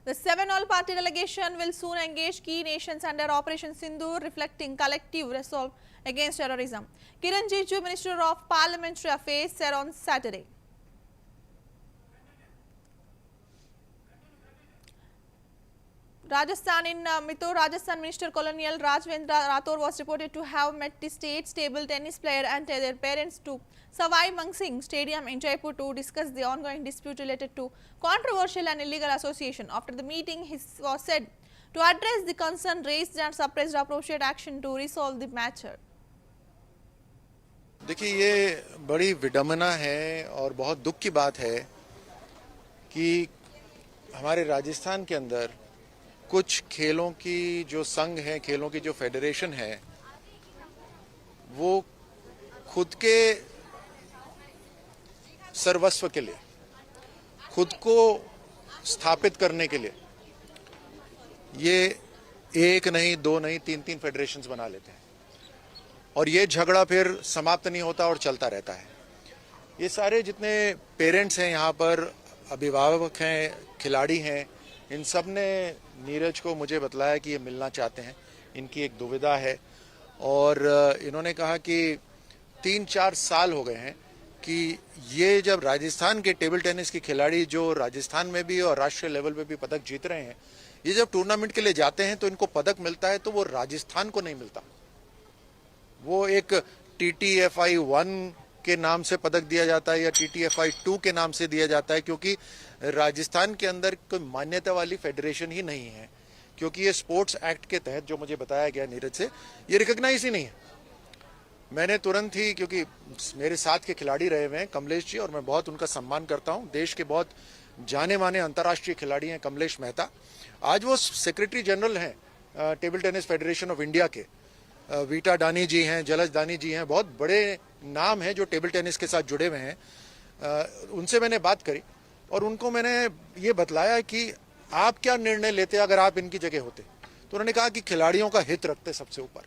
The 7 all-party delegation will soon engage key nations under Operation Sindoor, reflecting collective resolve against terrorism. Kiran Rijiju, Minister of Parliamentary Affairs, said on Saturday. Rajasthan in Mithur, Rajasthan Minister Colonial Rajendra Rathore was reported to have met the state's table tennis player and their parents to Savai Mansingh Stadium in Jaipur to discuss the ongoing dispute related to controversial and illegal association. After the meeting, he was said to address the concern raised and suppressed appropriate action to resolve the matter. देखिए, ये बड़ी विडंबना है और बहुत दुख की बात है कि हमारे राजस्थान के अंदर कुछ खेलों की जो संघ है, खेलों की जो फेडरेशन है, वो खुद के सर्वस्व के लिए, खुद को स्थापित करने के लिए ये एक नहीं, दो नहीं, तीन फेडरेशंस बना लेते हैं और ये झगड़ा फिर समाप्त नहीं होता और चलता रहता है। ये सारे जितने पेरेंट्स हैं यहाँ पर, अभिभावक हैं, खिलाड़ी हैं, इन सब ने नीरज को मुझे बतलाया कि ये मिलना चाहते हैं, इनकी एक दुविधा है और इन्होंने कहा कि 3-4 साल हो गए हैं कि ये जब राजस्थान के टेबल टेनिस के खिलाड़ी जो राजस्थान में भी और राष्ट्रीय लेवल पे भी पदक जीत रहे हैं, ये जब टूर्नामेंट के लिए जाते हैं तो इनको पदक मिलता है तो वो राजस्थान को नहीं मिलता। वो एक TTFI 1 के नाम से पदक दिया जाता है या TTFI 2 के नाम से दिया जाता है, क्योंकि राजस्थान के अंदर कोई मान्यता वाली फेडरेशन ही नहीं है, क्योंकि ये स्पोर्ट्स एक्ट के तहत जो मुझे बताया गया नीरज से, ये रिकॉग्नाइज ही नहीं है। मैंने तुरंत ही, क्योंकि मेरे साथ के खिलाड़ी रहे हुए हैं कमलेश जी और मैं बहुत उनका सम्मान करता हूं, देश के बहुत जाने माने अंतर्राष्ट्रीय खिलाड़ी हैं कमलेश मेहता, आज वो सेक्रेटरी जनरल हैं table tennis federation of India के। वीटा डानी जी हैं, जलज दानी जी हैं, बहुत बड़े नाम हैं जो टेबल टेनिस के साथ जुड़े हुए हैं। उनसे मैंने बात करी और उनको मैंने ये बतलाया कि आप क्या निर्णय लेते अगर आप इनकी जगह होते। तो उन्होंने कहा कि खिलाड़ियों का हित रखते सबसे ऊपर।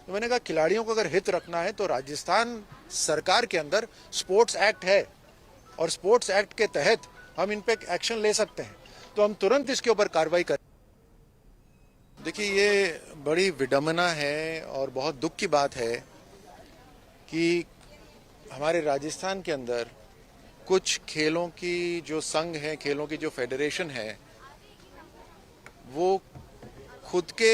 तो मैंने कहा खिलाड़ियों को अगर हित रखना है तो राजस्थान सरकार के अंदर स्पोर्ट्स एक्ट है और स्पोर्ट्स एक्ट के तहत हम इन पे एक्शन ले सकते हैं, तो हम तुरंत इसके ऊपर कार्रवाई करें। देखिए, ये बड़ी विडंबना है और बहुत दुख की बात है कि हमारे राजस्थान के अंदर कुछ खेलों की जो संघ है, खेलों की जो फेडरेशन है, वो खुद के